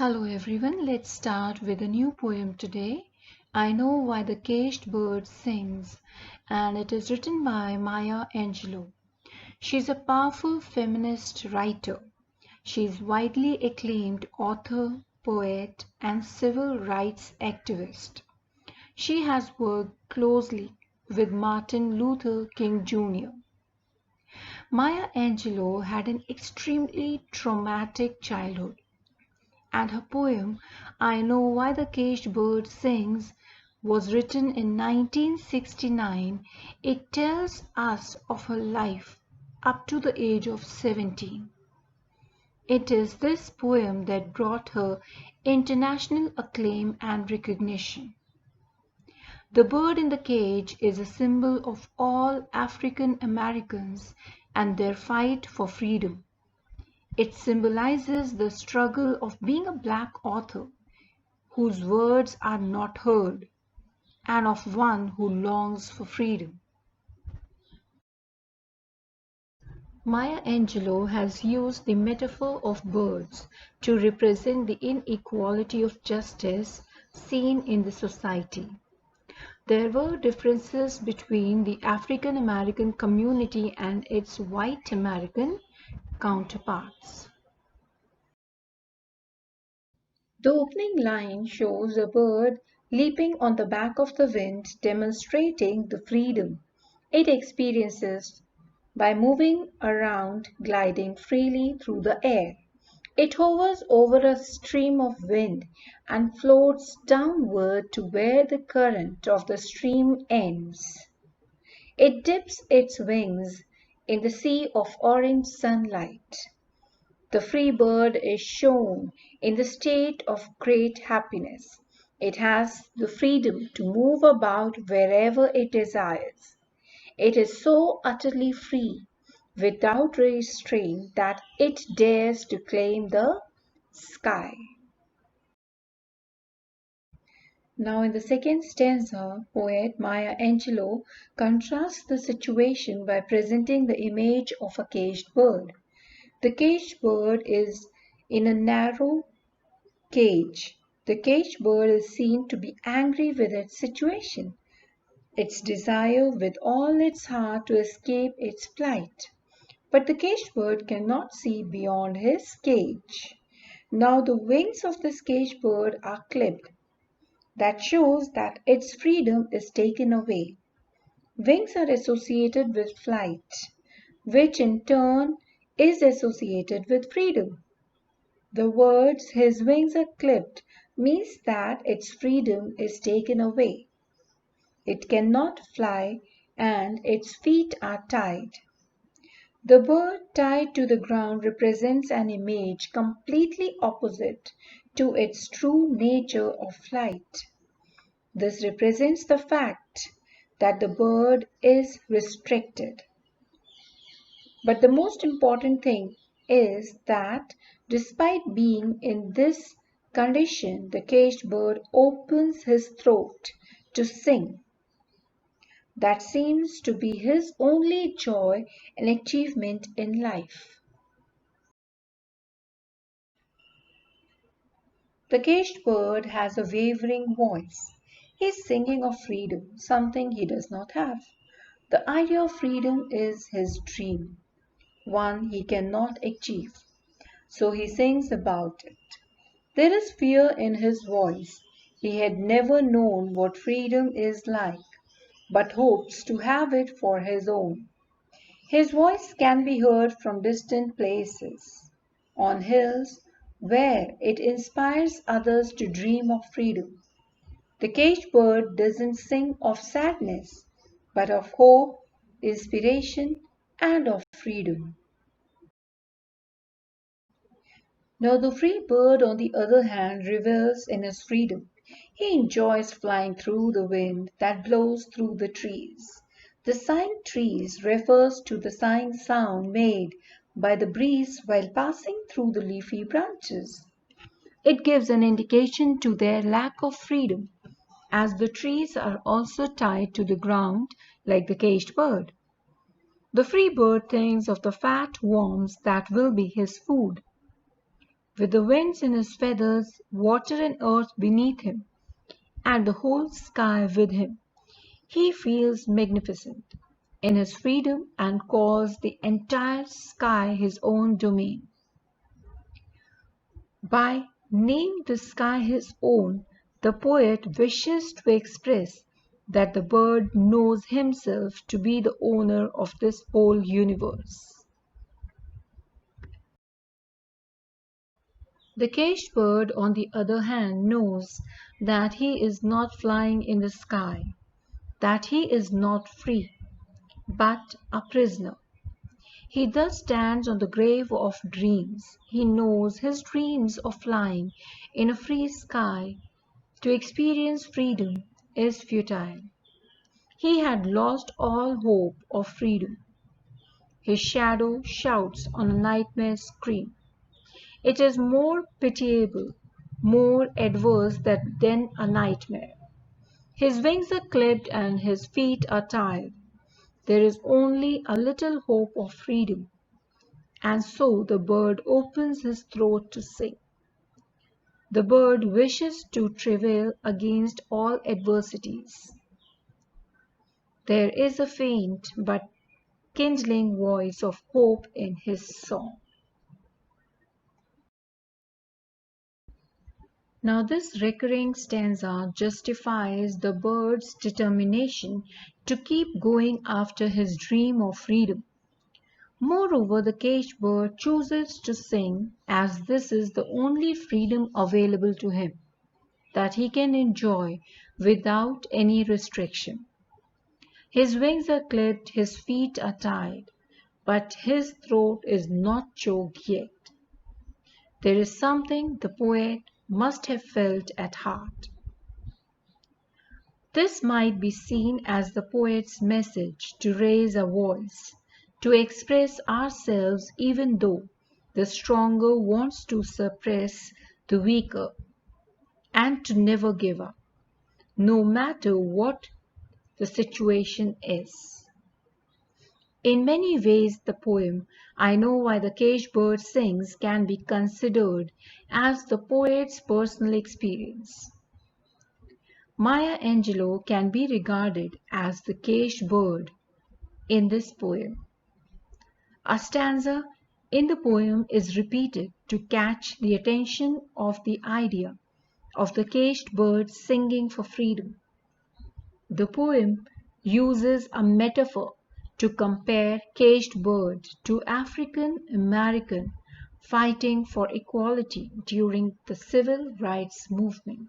Hello everyone, let's start with a new poem today. I Know Why the Caged Bird Sings, and it is written by Maya Angelou. She's a powerful feminist writer. She's widely acclaimed author, poet, and civil rights activist. She has worked closely with Martin Luther King Jr. Maya Angelou had an extremely traumatic childhood, and her poem I Know Why the Caged Bird Sings was written in 1969. It tells us of her life up to the age of 17. It is this poem that brought her international acclaim and recognition. The bird in the cage is a symbol of all African Americans and their fight for freedom. It symbolizes the struggle of being a black author whose words are not heard, and of one who longs for freedom. Maya Angelou has used the metaphor of birds to represent the inequality of justice seen in the society. There were differences between the African American community and its white American counterparts. The opening line shows a bird leaping on the back of the wind, demonstrating the freedom it experiences by moving around, gliding freely through the air. It hovers over a stream of wind and floats downward to where the current of the stream ends. It dips its wings in the sea of orange sunlight. The free bird is shown in the state of great happiness. It has the freedom to move about wherever it desires. It is so utterly free, without restraint, that it dares to claim the sky. Now, in the second stanza, poet Maya Angelou contrasts the situation by presenting the image of a caged bird. The caged bird is in a narrow cage. The caged bird is seen to be angry with its situation, its desire with all its heart to escape its plight. But the caged bird cannot see beyond his cage. Now the wings of this caged bird are clipped. That shows that its freedom is taken away. Wings are associated with flight, which in turn is associated with freedom. The words "his wings are clipped" means that its freedom is taken away. It cannot fly and its feet are tied. The bird tied to the ground represents an image completely opposite to its true nature of flight. This represents the fact that the bird is restricted. But the most important thing is that despite being in this condition, the caged bird opens his throat to sing. That seems to be his only joy and achievement in life. The caged bird has a wavering voice. He is singing of freedom, something he does not have. The idea of freedom is his dream, one he cannot achieve. So he sings about it. There is fear in his voice. He had never known what freedom is like, but hopes to have it for his own. His voice can be heard from distant places, on hills, where it inspires others to dream of freedom. The caged bird doesn't sing of sadness, but of hope, inspiration, and of freedom. Now the free bird, on the other hand, revels in his freedom. He enjoys flying through the wind that blows through the trees. The sighing trees refers to the sighing sound made by the breeze while passing through the leafy branches. It gives an indication to their lack of freedom, as the trees are also tied to the ground like the caged bird. The free bird thinks of the fat worms that will be his food. with the winds in his feathers, water and earth beneath him, and the whole sky with him. He feels magnificent in his freedom and calls the entire sky his own domain. By naming the sky his own, the poet wishes to express that the bird knows himself to be the owner of this whole universe. The caged bird, on the other hand, knows that he is not flying in the sky, that he is not free, but a prisoner. He thus stands on the grave of dreams. He knows his dreams of flying in a free sky to experience freedom is futile. He had lost all hope of freedom. His shadow shouts on a nightmare scream. It is more pitiable, more adverse than a nightmare. His wings are clipped and his feet are tied. There is only a little hope of freedom. And so the bird opens his throat to sing. The bird wishes to travail against all adversities. There is a faint but kindling voice of hope in his song. Now this recurring stanza justifies the bird's determination to keep going after his dream of freedom. Moreover, the caged bird chooses to sing as this is the only freedom available to him, that he can enjoy without any restriction. His wings are clipped, his feet are tied, but his throat is not choked yet. There is something the poet must have felt at heart. This might be seen as the poet's message to raise a voice, to express ourselves even though the stronger wants to suppress the weaker, and to never give up, no matter what the situation is. In many ways, the poem I Know Why the Caged Bird Sings can be considered as the poet's personal experience. Maya Angelou can be regarded as the caged bird in this poem. A stanza in the poem is repeated to catch the attention of the idea of the caged bird singing for freedom. The poem uses a metaphor to compare caged bird to African American fighting for equality during the civil rights movement.